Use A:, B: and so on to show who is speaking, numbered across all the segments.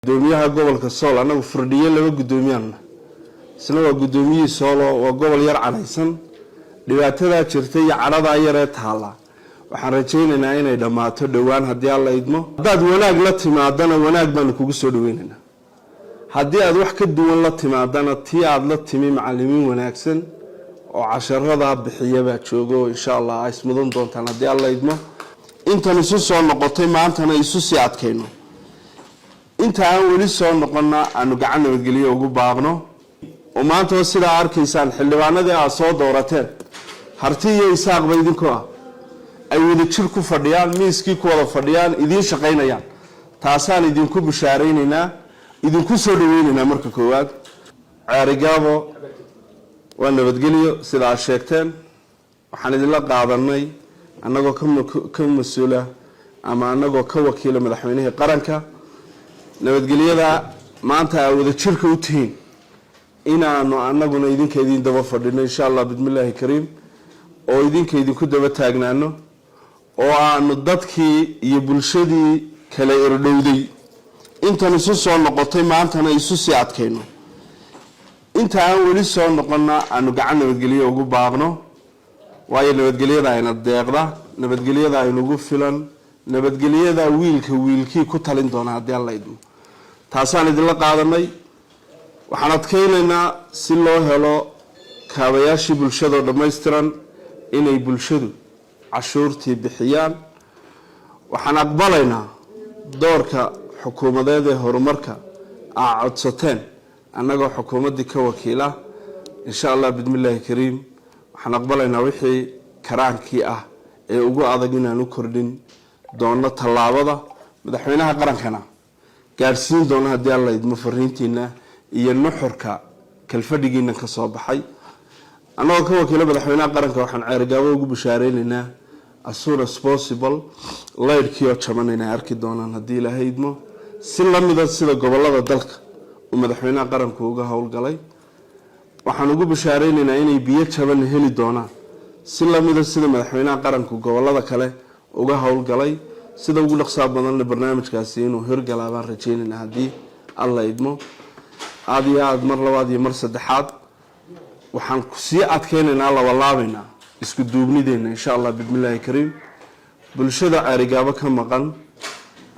A: gudoomiyaha gobolka Sool anagu furdhiye laba gudoomiyana isna waa gudoomiyii Sool oo gobol yar calaysan dhibaatada jirtay iyo carada yar ee taala waxaan rajaynaynaa inay dhamaato dhawaan hadii alla idmo dad wanaag la timaadana wanaag baan kugu soo dhaweynaynaa hadii aad wax ka duwan la timaadana tii aad la timi macallimiin wanaagsan oo casharada bixiyaba joogo insha Allah ay ismudan doontaan hadii alla idmo intan isu soo noqotay maantana isu sii adkayno inta aan wali soo noqona aanu gacan nabadgeliyo ugu baaqno oo maanta sida arkaysaan xildhibaanadii aad soo doorateen hartiyo isaaq bay idinku ay wada jir ku fadhiyaan miiskii ku wada fadhiyaan idin shaqeynayaan taasaan idinku bushaareynayna idinku soo dhaweynaynaa marka koowaad Ceerigaabo waa nabadgeliyo sida aad sheegteen waxaan idin la qaadanay annagoo ka mas'uula ama annagoo ka wakiila madaxweynaha qaranka nabadgelyada maanta ay wada jirka u tihiin inaanu annaguna idin daba fadhino insha Allah bismillaahi kariim oo idinku daba taagnaano oo aanu dadkii iyo bulshadii kala irdhowday intan isu soo noqotay maantana isu sii adkayno inta aan wali soo noqona aanu gacan nabadgeliyo ugu baaqno waayo nabadgelyada ayna deeqda nabadgelyada ay nagu filan nabadgelyada wiilkii ku talin doona hadii alla idmo taasaan idin la qaadanay waxaan adkaynaynaa si loo helo kaabayaashii bulshada dhameystiran inay bulshadu cashuurtii bixiyaan waxaan aqbalaynaa doorka xukuumadeed ee horumarka aad codsateen annagoo xukuumadii ka wakiila insha Allah bismillaahi kariim waxaan aqbalaynaa wixii karaankii ah ee ugu adag inaan u kordhin doono talaabada madaxweynaha qarankana gaarsiin doona hadii alla idmo fariintiina iyo nuxurka kalfadhigiina ka soo baxay annagoo ka wakiila madaxweynaha qaranka waxaan Ceerigaabo ugu bushaareynaa as soon as possible leedkiyo jabanayna arki doonaan hadii Ilaahay idmo si lamida sida gobolada dalka oo madaxweynaha qaranku uga howlgalay waxaan ugu bushaareynaa inay biyo jaban heli doonaan si lamida sida madaxweynaha qaranku gobolada kale uga howlgalay sida ugu dhaqsaab badan barnaamijkaasi inuu hirgalaa baan rajaynaynaa hadii alla idmo aad mar labaad iyo mar saddexaad waxaan ku sii adkaynaynaa la walaabaynaa isku duubnideena insha Allah bismillaahi kariim bulshada Ceerigaabo ka maqan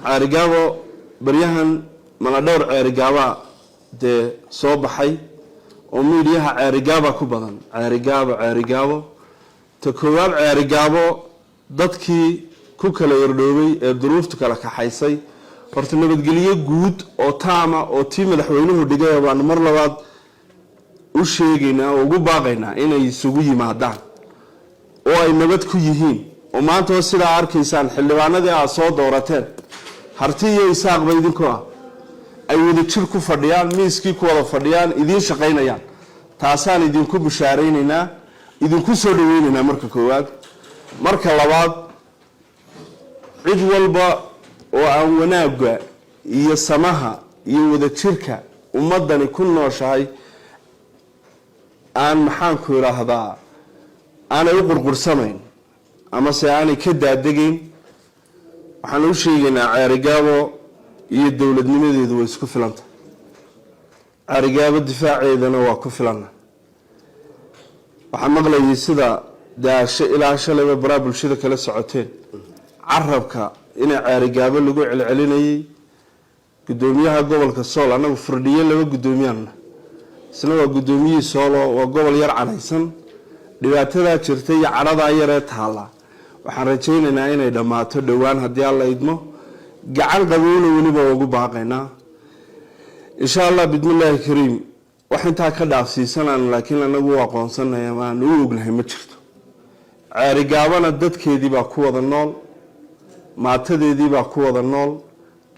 A: Ceerigaabo baryahan mana dhowr Ceerigaaba de soo baxay oo miidiyaha Ceerigaabo ku badan Ceerigaabo ta koowaad Ceerigaabo dadkii ku kala yardhoobay ee duruuftu kala kaxaysay horta nabadgeliyo guud oo taama oo tii madaxweynuhu dhigay baan mar labaad u sheegaynaa oo ugu baaqaynaa inay isugu yimaadaan oo ay nabad ku yihiin oo maanta sida arkaysaan xildhibaanadii aad soo doorateen hartiyo isaaq bay idinku ay wada jir ku fadhiyaan miiskii ku wada fadhiyaan idin shaqeynayaan taasaan idinku bushaareynayna idinku soo dhaweynaynaa marka koowaad marka labaad cid walba oo aan wanaaga iyo samaha iyo wada jirka ummadani ku nooshahay aan maxaan ku yiraahdaa aanay u qurqursamayn ama se aanay ka daadegayn waxaan u sheegaynaa Ceerigaabo iyo dawladnimadeedu way isku filanta Ceerigaabo difaaceedana waa ku filana waxaan maqlayay sida daasho ilaa shalay bara bulshada kala socoteen carabka inay Ceerigaabo lagu celcelinayay gudoomiyaha gobolka Sool anagu furdhiye laba gudoomiyana isna waa gudoomiyii Sool oo gobol yar calaysan dhibaatada jirtay iyo carada yar ee taala waxaan rajaynaynaa inay dhamaato dhawaan hadii alla idmo gacan qaboona waliba ugu baaqaynaa insha Allah bismillaahi kariim wax inta ka dhaafsiisanaan laakiin anagu aqoonsanahay aan u ognahay ma jirto Ceerigaabana dadkeedii baa ku wada nool maatadeedii baa ku wada nool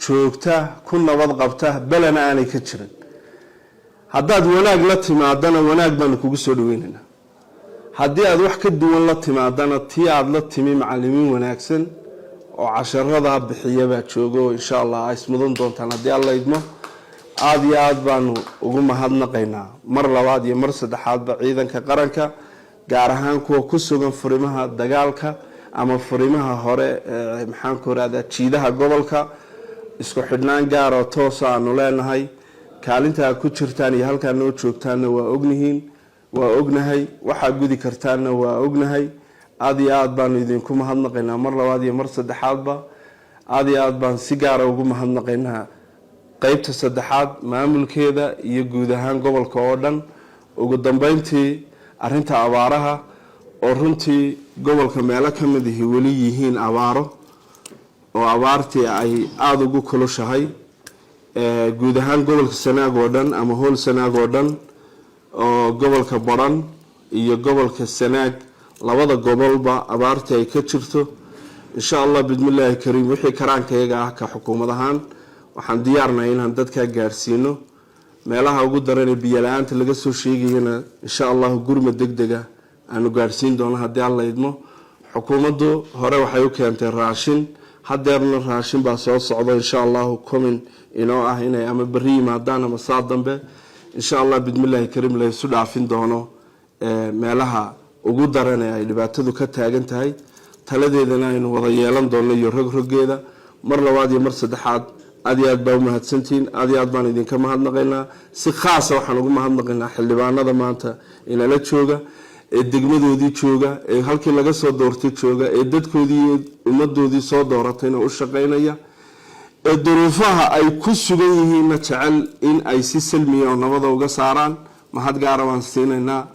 A: joogta ku nabad qabta balana aanay ka jirin haddaad wanaag la timaadana wanaag baan kugu soo dhaweynaynaa hadii aad wax ka duwan la timaadana tii aad la timi macallimiin wanaagsan oo casharada bixiyaba joogo insha Allah ay ismudan doontaan hadii alla idmo aad baan ugu mahadnaqaynaa mar labaad iyo mar saddexaad ba ciidanka qaranka gaar ahaan kuwa ku sugan furimaha dagaalka ama furimaha hore maxaan ku raada jiidaha gobolka isku xidhnaan gaar oo toos ah aanu leenahay kaalinta ku jirtaan iyo halka noo joogtaanna waa ognahay waxa gudi kartaanna waa ognahay aad iyo aad baan idinku mahadnaqaynaa mar labaad iyo mar saddexaadba aad iyo aad baan si gaar ah ugu mahadnaqaynaa qaybta saddexaad maamulkeeda iyo guud ahaan gobolka oo dhan ugu dambeyntii arinta abaaraha oo runtii gobolka meelo ka mid ah wali yihiin abaaro oo abaartii ay aad ugu kulushahay guud ahaan gobolka Sanaag oo dhan ama hool Sanaag oo dhan oo gobolka Baran iyo gobolka Sanaag labada gobolba abaartii ay ka jirto insha Allah bidmillaahi kariim wixii karaankayga ah ka xukuumad ahaan waxaan diyaarnahay inaan dadka gaarsiino meelaha ugu daran ee biyo la'aanta laga soo sheegayna insha Allah gurmad degdega aanu gaarsiin doono haddii Alla idmo xukuumaddu hore waxay u keentay raashin hadeerna raashin baa soo socdo insha Allah komin inoo ah inay ama bari yimaadaan ama saa dambe insha Allah bidmillaahi kariim la isu dhaafin doono meelaha ugu daran ee ay dhibaatadu ka taagan tahay taladeedana aynu wada yeelan doono iyo rogrogeeda mar labaad iyo mar saddexaad aad iyo aad baa u mahadsantiin aad iyo aad baan idinka mahadnaqaynaa si khaas ah waxaan ugu mahadnaqaynaa xildhibaanada maanta inala jooga ee degmadoodii jooga ee halkii laga soo doortay jooga ee dadkoodii ummadoodii soo dooratayna u shaqaynaya ee duruufaha ay ku sugan yihiin jecel in ay si salmiya oo nabad uga saaraan mahad gaar ah waan siinaynaa